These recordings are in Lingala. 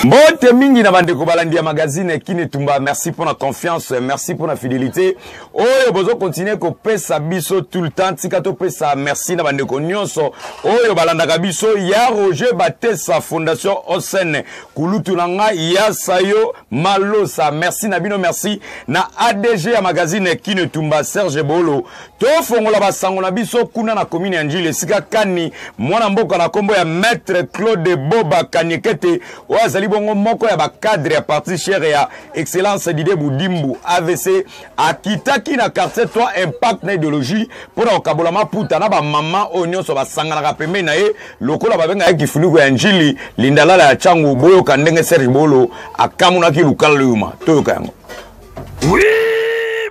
Mbote mingi na bande kobalandi ya magazine Kine Tumba, merci pour la confiance, merci pour la fidélité. Oyo bozo continuer ko pesa biso tout le temps, tikato pesa merci na bande ko nyonso. Oyo balanda ka biso ya Roger Batesa Fondation Osen Kulutu nanga ya Sayo Malosa, merci na bino, merci na ADG ya magazine Kine Tumba Serge Bolo. To fongola basango na biso kuna na commune Njili sika kani mwana mboka na kombo ya Maître Claude Boba Kanyekete wazali bongo moko ya ba cadre ya parti chere ya excellence Dide Boudimbu AVC akitaki na quartier 3 impact na idéologie pour okabola maputa na ba mama onyo so basangana ka pembe na ye lokola babenga ya kifuniko ya Njili lindalala ya changu boyo kandenge Serge Bolo akamuna ki lukala yuma toyoka yango. Oui,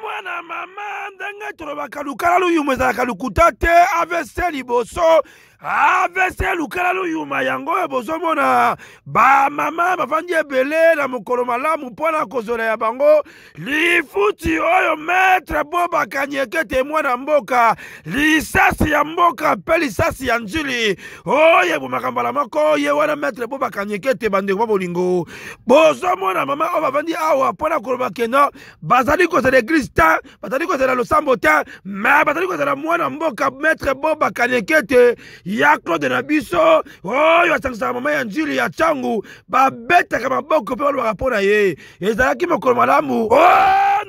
mwana mama ndenge tolobaka lukala luyuma ezalaka lukuta te AVC liboso AVC lukala luyuma yango ebozomona ba mama bafandi ebele na mokolo malamu mpona kozola ya bango lifuti oyo Maître Boba Kanyekete mwana mboka lisasi ya mboka pe lisasi ya Njili oyo ebomaka mbala moko ye wana Maître Boba Kanyekete bandeko ba bolingo bozomona mama oyo bafandi awa mpona koloba keno bazali kozala eglise te bazali kozala losambo te me bazali kozala mwana mboka Maître Boba Kanyekete ya Claude na biso oyo asangisaka mama ya Njili ya changu babetaka maboko pe balobaka mpona ye ezalaki mokolo malamu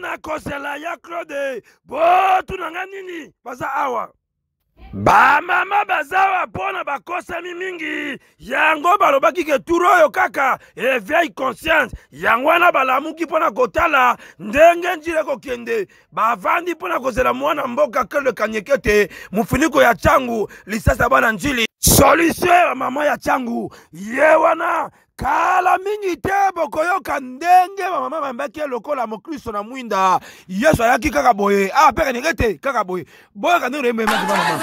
nakosela ya Claude botunanga nini baza awa ba mama bazawa pona bakosami mingi yango balobaki ke turo oyo kaka éveil conscience yango wana balamuki pona kotala ndenge Njili kokende bavandi pona kozela mwana mboka Claude Kanyekete mufuniko ya changu lisasa bana Njili solution ya mama ya changu ye wana kala mingi te bokoyoka ndenge mama bambaki lokola mokristo na mwinda Yesu ayaki kaka boye peka ningete kaka boye boye ka ndenge mema mama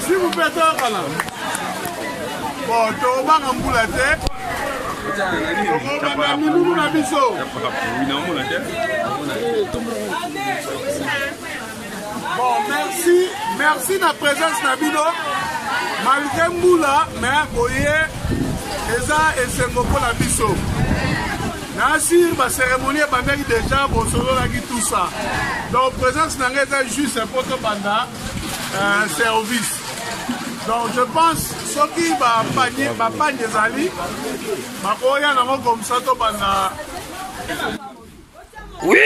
Si vous faites un câlin, bon, tu vas bon, merci de la présence Nabino. Malgré Moula, mais Eza et Sengopo la biso. Nassir, ma cérémonie est déjà, bon, solo la tout ça. Donc, présence n'a pas juste un poteau banda service. Donc, je pense, ce qui va pas des alliés, ma koya n'a pas comme ça, to banda. Oui,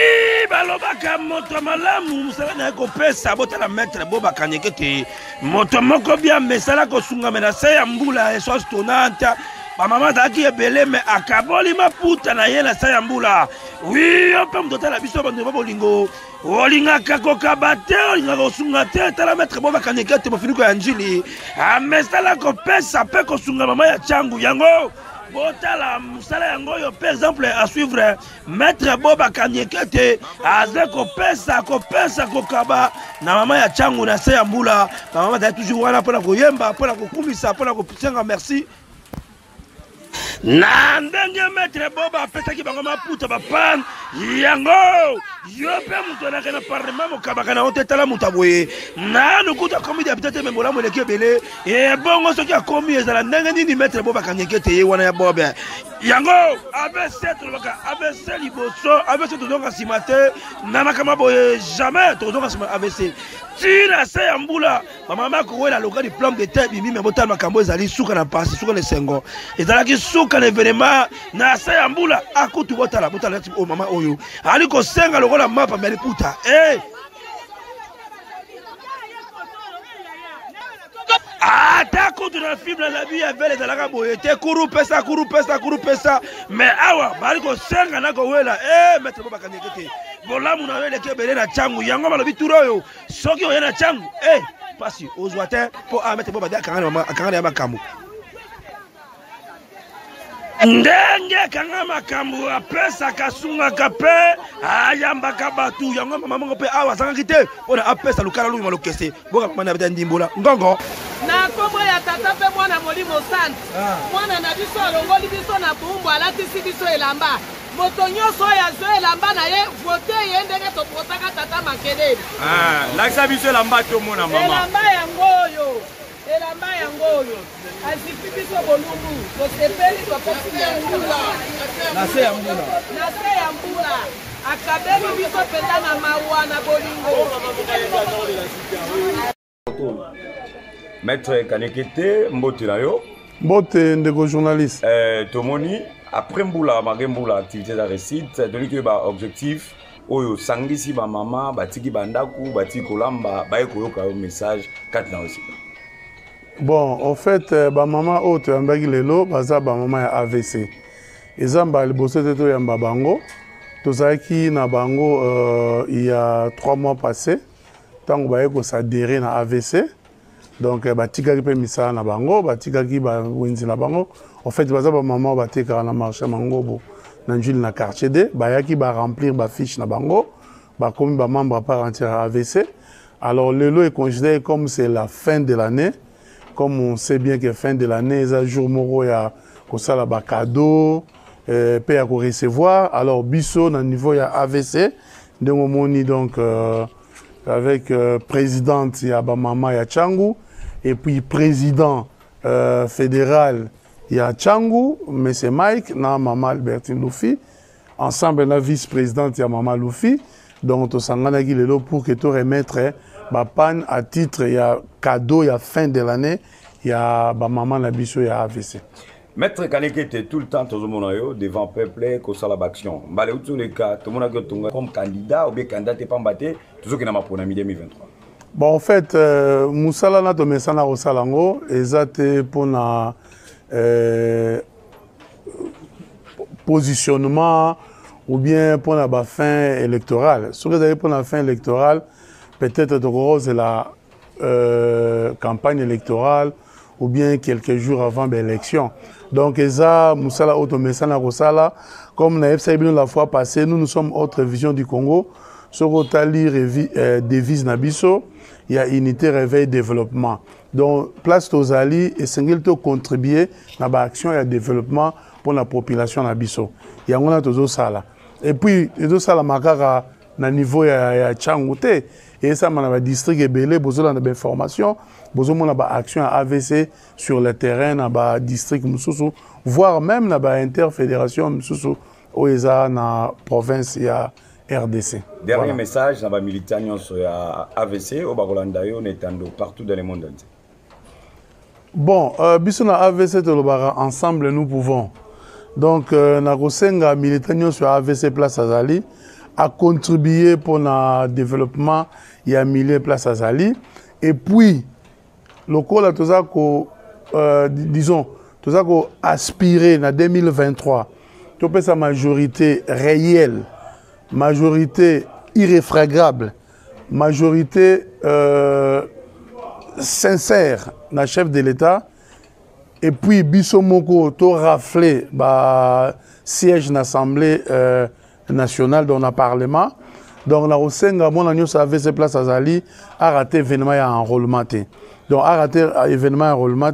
balobaka moto malamu musala na ko pesa botala Maître Boba Kanyekete moto moko bien mesala ko sunga menase ya mbula esos tonanta ba mama zaki ebele me akaboli maputa na ye na sa ya mbula. Oui, on peut motala biso bande bolingo olinga kako kabate olinga ko sunga te tala Maître Boba Kanyekete mofiniko ya Njili mesala ko pesa pe ko sunga mama ya changu yango botala musala yango yo par exemple à suivre Maître Boba Kanyekete aze ko pesa ko kaba na mama ya changu na se ya mbula mama da toujours wana pona ko yemba pona ko kumisa pona ko tsenga merci na ndenge Maître Boba apesaki bango maputa bapan yango yo pe mutu anaka na parlement mokabaka na otetala mutu aboye nanu kuta komi de peut-être membola moleki ebele bongo soki akomi ezala ndenge nini Maître Boba Kanyekete ye wana ya bobe yango ABC tolobaka ABC liboso ABC tozonga nsima te na makama boye jamais tozonga nsima ABC tina se ya mbula bamama kowela loka di plan de tête bimi me botala makambo ezali suka na pasi suka na sengo ezalaki suka na événement na se ya mbula akutu botala o mama oyo ali kosenga lokola mapa me ali puta ata kutu na film na bi ya vele zalaka boye te kuru pesa mais awa bali ko senga na ko wela maître boba kangekete bolamu na wele ke bele na changu yango balobi turoyo soki oyena changu pasi ozwate po maître boba akangana ya makambo ndenge kanga makambo apesa kasunga kape ayambaka batu yango mama pe awa sanga kite ona apesa lukala lu malokese boka mama na ndimbola ngongo na kombo ya tata pe mwana molimo sant mwana na biso alongoli biso na bumbu alatisi biso elamba moto nyonso ya zo elamba na ye vote ye ndenge topotaka tata makelele lakisa biso elamba tomona mama elamba yango oyo azipi biso bolumbu tosepeli topesi yambula na se ya mbula akabeli biso mpenza na mawa na bolingo. Maître Kanekete mbote na yo mbote ndeko journaliste tomoni après mbula magembula activité de récite donc que ba objectif oyo sangisi ba mama batiki bandaku batiki kolamba ba ekoyoka yo message kat na aussi. Bon, en fait, ba maman haute ambaki lelo baza ba maman ya AVC. Ezamba liboso teto ya bango. Tozaki na bango il y a 3 mois passés. Tango ba eko s'adhérer na AVC. Donc batika ki pe misa na bango, batika ki ba wenzi na bango. En fait, baza ba maman batika na marché Mangobo na njuli na quartier D, ba yaki ba remplir ba fiche na bango, ba komi ba membre à part entière à AVC. Alors lelo est considéré comme c'est la fin de l'année. Comme on sait bien que fin de l'année, il y a un jour moro, il y a un cadeau, il y a recevoir. Alors, biso, dans le niveau, il y a AVC. Donc, avec présidente, il y a maman, il y a Tchangou. Et puis, président fédéral, il y a Tchangou, M. Mike, na maman Albertine Loufi. Ensemble, la vice-présidente, il y a maman Loufi. Donc, on s'en a pour que tu remettes pan à titre, il y a cadeau, il y a fin de l'année, il y a maman Nabiso, il y a AVC. Maître Kanekete, tout le temps, tout le monde devant le peuple, qu'on soit l'action. Dans tous les cas, tout le monde a comme candidat ou bien candidat, tu n'es pas battu, tout ce qui n'a pas pour 2023. Bon, en fait, Moussala n'a pas mis au Salango, et ça, c'est pour un positionnement ou bien pour la fin électorale. Si vous avez pour la fin électorale, peut-être de la campagne électorale ou bien quelques jours avant l'élection. Donc, ça, Moussala Automessana Rosala, comme nous avons la fois passée, nous sommes autre vision du Congo. Sur Otali, devise Nabiso, il y a unité, réveil, développement. Donc, place Tozali et Sengilto contribuer à l'action et au développement pour la population Nabiso. Il y a un autre sala. Et puis, il y a un makara na niveau ya Tchangouté. Et ça, on a district et belé, besoin de information, besoin de action AVC sur le terrain, dans le district Moussoussou, voire même dans l'interfédération Moussoussou, où il y a la province et RDC. Dernier message, dans la militants sur AVC, au Barolandayo, on est partout dans le monde entier. Bon, bisous na AVC, ensemble nous pouvons. Donc, na kosenga militants sur AVC Place Azali a contribué pour le développement. Il y a 1000 places à Zali. Et puis, le col a disons, tout ça aspiré en 2023, tu peux sa majorité réelle, majorité irréfragable, majorité sincère dans le chef de l'État. Et puis, Bissomoko, tu raflé siège de l'Assemblée nationale dans le Parlement. Donc, la Rosenga, mon agneau, ça avait ses places à Zali, a raté l'événement enrôlement. Donc, a raté l'événement enrôlement,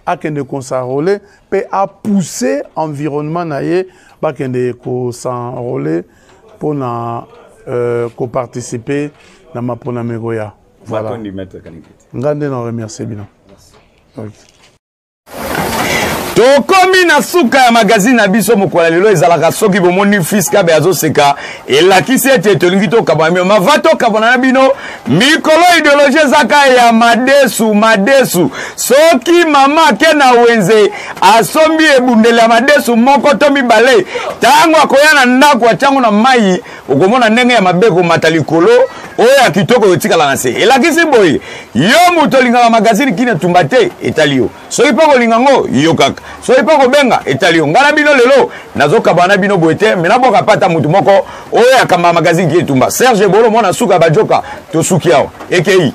a qu'un consacré, peut a poussé l'environnement, pas qu'un s'enrôler pour participer dans ma Ponamegoya. Voilà. Ngande n'en remercie bien. tokomi na suka ya magazine na biso mokola lelo ezalaka soki bomoni fiska be azoseka elakisi ete tolingi tokabana mavato kabana na bino mikolo idéologie ezaka ya madesu soki mama ke na wenze asombi ebundele ya madesu moko to mibale tango akoya na ndako ya tango na mai okomona ndenge ya mabeko matalikolo oyo ya kitoko yotikala na se elakisi boye yo moto olingaka magazine kini etumba te etali yo soki mpo kolinga ngo yo kaka soki mpo kobenga etali yo ngai na bino lelo nazokaba na bino boye te me naboka pata motu moko oyo akamba magazine kini etumba Serge Bolo mwana suka bajoka tosuki awa ekei